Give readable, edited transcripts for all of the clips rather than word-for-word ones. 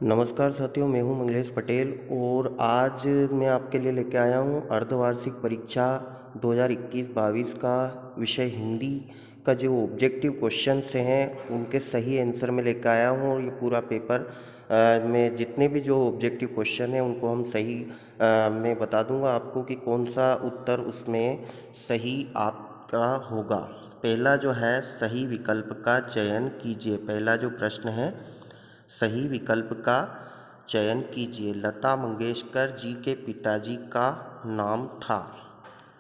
नमस्कार साथियों, मैं हूं मंगलेश पटेल और आज मैं आपके लिए लेके आया हूं अर्धवार्षिक परीक्षा 2021-22 का विषय हिंदी का जो ऑब्जेक्टिव क्वेश्चंस हैं उनके सही आंसर में लेके आया हूं। और ये पूरा पेपर में जितने भी जो ऑब्जेक्टिव क्वेश्चन हैं उनको हम सही मैं बता दूंगा आपको कि कौन सा उत्तर उसमें सही आपका होगा। पहला जो है, सही विकल्प का चयन कीजिए। पहला जो प्रश्न है, सही विकल्प का चयन कीजिए। लता मंगेशकर जी के पिताजी का नाम था,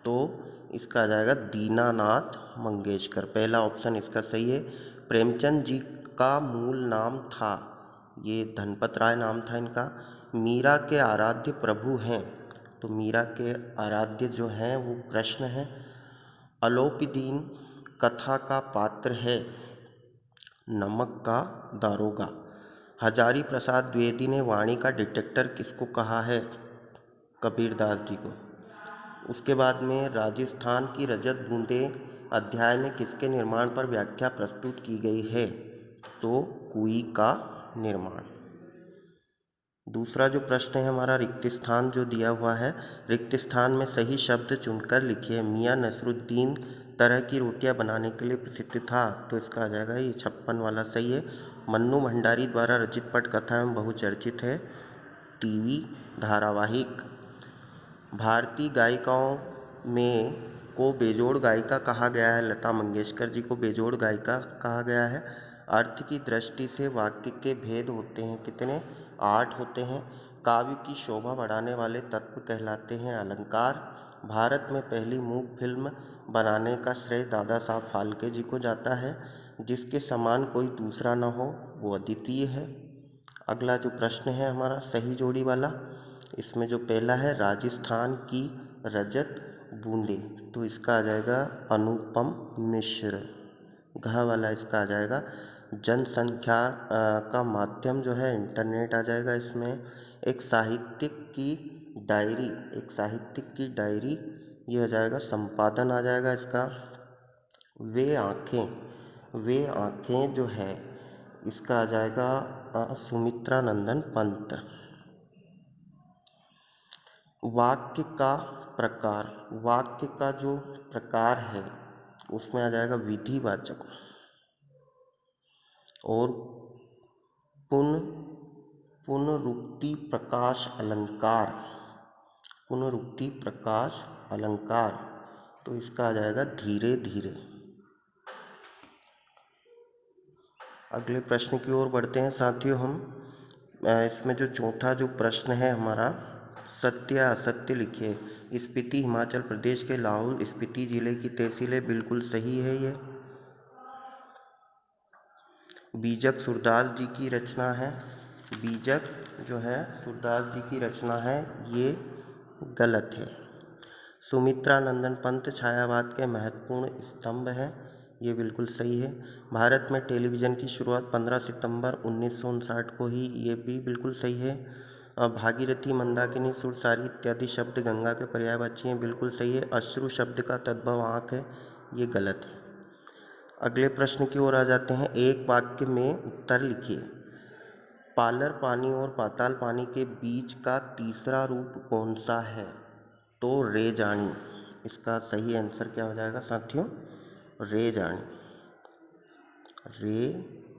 तो इसका आ जाएगा दीनानाथ मंगेशकर। पहला ऑप्शन इसका सही है। प्रेमचंद जी का मूल नाम था, ये धनपत राय नाम था इनका। मीरा के आराध्य प्रभु हैं, तो मीरा के आराध्य जो हैं वो कृष्ण हैं। अलोपीदीन कथा का पात्र है, नमक का दारोगा। हजारी प्रसाद द्विवेदी ने वाणी का डिटेक्टर किसको कहा है? कबीरदास जी को। उसके बाद में राजस्थान की रजत बूंदें अध्याय में किसके निर्माण पर व्याख्या प्रस्तुत की गई है? तो कुई का निर्माण। दूसरा जो प्रश्न है हमारा, रिक्त स्थान जो दिया हुआ है, रिक्त स्थान में सही शब्द चुनकर लिखिए। मियाँ नसरुद्दीन तरह की रोटियां बनाने के लिए प्रसिद्ध था, तो इसका आ जाएगा ये 56 वाला सही है। मन्नू भंडारी द्वारा रचित पटकथा एवं बहुचर्चित है टीवी धारावाहिक। भारतीय गायिकाओं में को बेजोड़ गायिका कहा गया है। लता मंगेशकर जी को बेजोड़ गायिका कहा गया है। अर्थ की दृष्टि से वाक्य के भेद होते हैं कितने? 8 होते हैं। काव्य की शोभा बढ़ाने वाले तत्व कहलाते हैं अलंकार। भारत में पहली मूक फिल्म बनाने का श्रेय दादा साहब फाल्के जी को जाता है। जिसके समान कोई दूसरा न हो वो अद्वितीय है। अगला जो प्रश्न है हमारा, सही जोड़ी वाला, इसमें जो पहला है, राजस्थान की रजत बूंदे, तो इसका आ जाएगा अनुपम मिश्र। घ वाला इसका आ जाएगा जनसंख्या का माध्यम जो है इंटरनेट आ जाएगा इसमें। एक साहित्यिक की डायरी, एक साहित्यिक की डायरी, ये आ जाएगा संपादन आ जाएगा इसका। वे आँखें जो है इसका आ जाएगा सुमित्रा नंदन पंत। वाक्य का प्रकार, वाक्य का जो प्रकार है उसमें आ जाएगा विधिवाचक। और पुनरुक्ति प्रकाश अलंकार, पुनरुक्ति प्रकाश अलंकार, तो इसका आ जाएगा धीरे धीरे। अगले प्रश्न की ओर बढ़ते हैं साथियों हम। इसमें जो चौथा जो प्रश्न है हमारा, सत्य या असत्य लिखिए। स्पीति हिमाचल प्रदेश के लाहौल स्पीति जिले की तहसील है, बिल्कुल सही है ये। बीजक सूरदास जी की रचना है, बीजक जो है सूरदास जी की रचना है, ये गलत है। सुमित्रा नंदन पंत छायावाद के महत्वपूर्ण स्तंभ है, ये बिल्कुल सही है। भारत में टेलीविज़न की शुरुआत 15 सितंबर 1959 को ही, ये भी बिल्कुल सही है। भागीरथी, मंदाकिनी, सुरसारी इत्यादि शब्द गंगा के पर्यायवाची हैं, बिल्कुल सही है। अश्रु शब्द का तद्भव आँख है, ये गलत है। अगले प्रश्न की ओर आ जाते हैं। एक वाक्य में उत्तर लिखिए। पालर पानी और पाताल पानी के बीच का तीसरा रूप कौन सा है? तो रेजानी। इसका सही आंसर क्या हो जाएगा साथियों? रेजानी, रेजानी।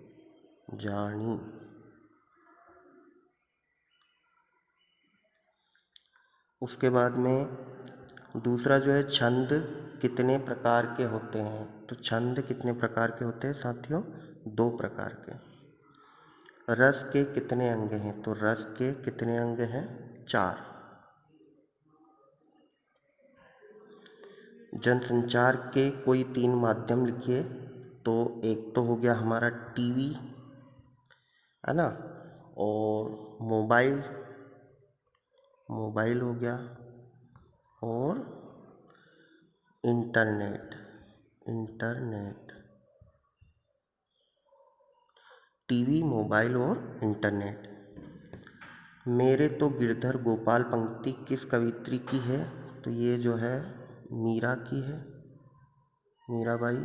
उसके बाद में दूसरा जो है, छंद कितने प्रकार के होते हैं? तो छंद कितने प्रकार के होते हैं साथियों? 2 प्रकार के। रस के कितने अंग हैं? तो रस के कितने अंग हैं? 4। जनसंचार के कोई 3 माध्यम लिखिए। तो एक तो हो गया हमारा टीवी, है ना, और मोबाइल, मोबाइल हो गया, और इंटरनेट, इंटरनेट। टीवी, मोबाइल और इंटरनेट। मेरे तो गिरधर गोपाल पंक्ति किस कवियत्री की है? तो ये जो है मीरा की है, मीराबाई।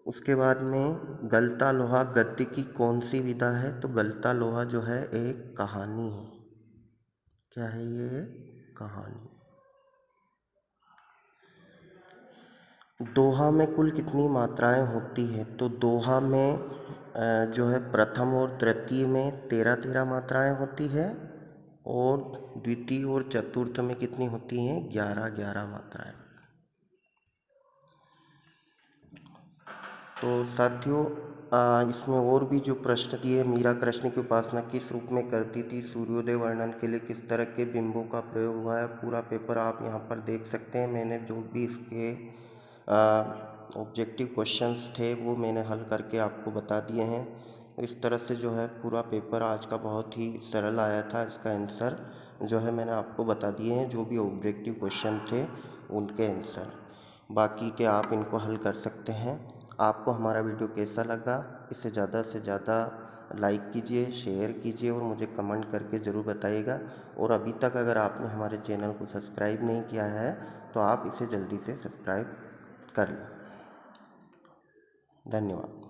उसके बाद में गलता लोहा गद्य की कौन सी विधा है? तो गलता लोहा जो है एक कहानी है। क्या है ये? कहानी। दोहा में कुल कितनी मात्राएं होती है? तो दोहा में जो है प्रथम और तृतीय में 13-13 मात्राएं होती है और द्वितीय और चतुर्थ में कितनी होती हैं? 11-11 मात्राएं। तो साथियों इसमें और भी जो प्रश्न दिए, मीरा कृष्ण की उपासना किस रूप में करती थी, सूर्योदय वर्णन के लिए किस तरह के बिंबों का प्रयोग हुआ है, पूरा पेपर आप यहाँ पर देख सकते हैं। मैंने जो भी इसके ऑब्जेक्टिव क्वेश्चंस थे वो मैंने हल करके आपको बता दिए हैं। इस तरह से जो है पूरा पेपर आज का बहुत ही सरल आया था। इसका आंसर जो है मैंने आपको बता दिए हैं, जो भी ऑब्जेक्टिव क्वेश्चन थे उनके आंसर। बाकी के आप इनको हल कर सकते हैं। आपको हमारा वीडियो कैसा लगा, इसे ज़्यादा से ज़्यादा लाइक कीजिए, शेयर कीजिए और मुझे कमेंट करके ज़रूर बताइएगा। और अभी तक अगर आपने हमारे चैनल को सब्सक्राइब नहीं किया है तो आप इसे जल्दी से सब्सक्राइब कर लें। धन्यवाद।